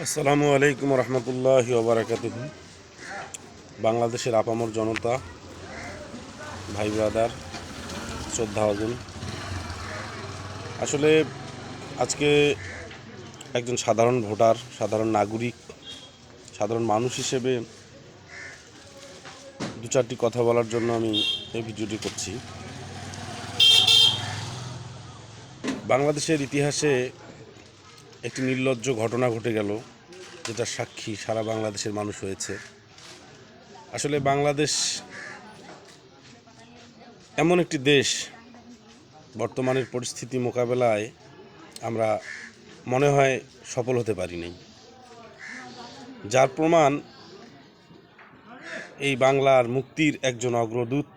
আসসালামু আলাইকুম রহমতুল্লাহি ওয়া বারাকাতুহু। বাংলাদেশের আপামর জনতা, ভাই ব্রাদার, শ্রদ্ধাভাজন, আসলে আজকে একজন সাধারণ ভোটার, সাধারণ নাগরিক, সাধারণ মানুষ হিসেবে দু চারটি কথা বলার জন্য আমি এই ভিডিওটি করছি। বাংলাদেশের ইতিহাসে একটি নির্লজ্জ ঘটনা ঘটে গেল, যেটা সাক্ষী সারা বাংলাদেশের মানুষ হয়েছে। আসলে বাংলাদেশ এমন একটি দেশ, বর্তমানের পরিস্থিতি মোকাবেলায় আমরা মনে হয় সফল হতে পারিনি। যার প্রমাণ এই বাংলার মুক্তির একজন অগ্রদূত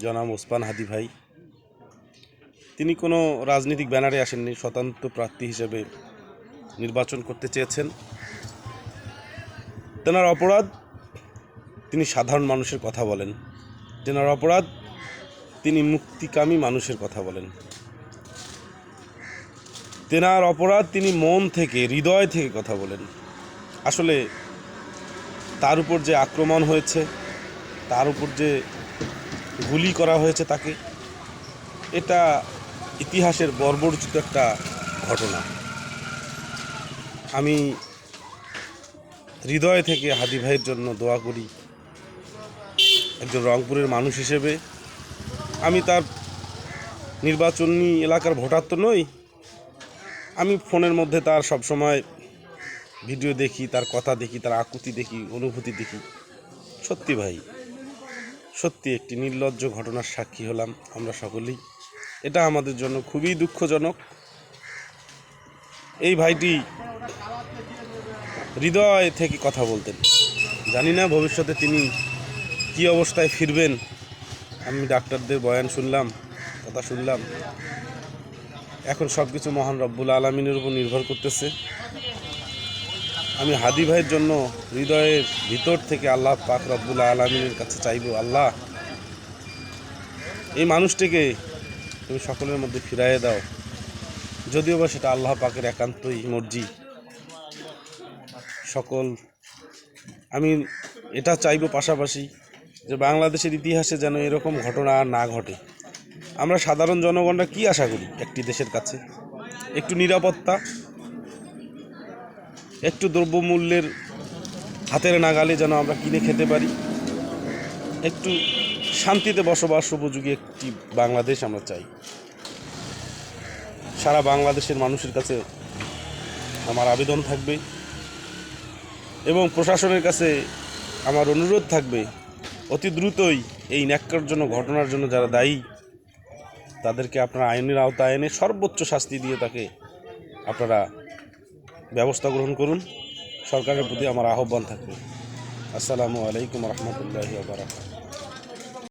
জনাব ওসমান হাদি ভাই। তিনি কোনো রাজনৈতিক ব্যানারে আসেননি, স্বতন্ত্র প্রার্থী হিসেবে নির্বাচন করতে চেয়েছেন। তেনার অপরাধ, তিনি সাধারণ মানুষের কথা বলেন। তেনার অপরাধ, তিনি মুক্তিকামী মানুষের কথা বলেন। তেনার অপরাধ, তিনি মন থেকে, হৃদয় থেকে কথা বলেন। আসলে তার উপর যে আক্রমণ হয়েছে, তার উপর যে গুলি করা হয়েছে তাকে, এটা ইতিহাসের বর্বরোচিত একটা ঘটনা। আমি হৃদয় থেকে হাদি ভাইয়ের জন্য দোয়া করি। একজন রংপুরের মানুষ হিসেবে আমি তার নির্বাচনী এলাকার ভোটার তো নই, আমি ফোনের মধ্যে তার সবসময় ভিডিও দেখি, তার কথা দেখি, তার আকুতি দেখি, অনুভূতি দেখি। সত্যি ভাই, সত্যি একটি নির্লজ্জ ঘটনার সাক্ষী হলাম আমরা সকলেই। এটা আমাদের জন্য খুবই দুঃখজনক। এই ভাইটি হৃদয় থেকে কথা বলতেন। জানি না ভবিষ্যতে তিনি কি অবস্থায় ফিরবেন। আমি ডাক্তারদের বয়ান শুনলাম, কথা শুনলাম। এখন সব কিছু মহান রব্বুল আলামিনের উপর নির্ভর করতেছে। আমি হাদি ভাইয়ের জন্য হৃদয়ের ভিতর থেকে আল্লাহ পাক রব্বুল আলামিনের কাছে চাইব, আল্লাহ এই মানুষটিকে তুমি সকলের মধ্যে ফিরাইয়ে দাও। যদিও বা সেটা আল্লাহ পাকের একান্তই মর্জি। সকল আমি এটা চাইব পাশাপাশি যে বাংলাদেশের ইতিহাসে যেন এরকম ঘটনা আর না ঘটে। আমরা সাধারণ জনগণরা কি আশা করি একটি দেশের কাছে? একটু নিরাপত্তা, একটু দ্রব্যমূল্যের হাতের নাগালে যেন আমরা কিনে খেতে পারি, একটু শান্তিতে বসবাস উপযোগী একটি বাংলাদেশ আমরা চাই। সারা বাংলাদেশের মানুষের কাছে আমার আবেদন থাকবে এবং প্রশাসনের কাছে আমার অনুরোধ থাকবে, অতি দ্রুতই এই ন্যাক্কারজনক ঘটনার জন্য যারা দায়ী তাদেরকে আপনারা আইনের আওতায় এনে সর্বোচ্চ শাস্তি দিয়ে তাকে আপনারা ব্যবস্থা গ্রহণ করুন। সরকারের প্রতি আমার আহ্বান থাকবে। আসসালামু আলাইকুম রহমতুল্লাহি ওয়া বারাকাতুহু।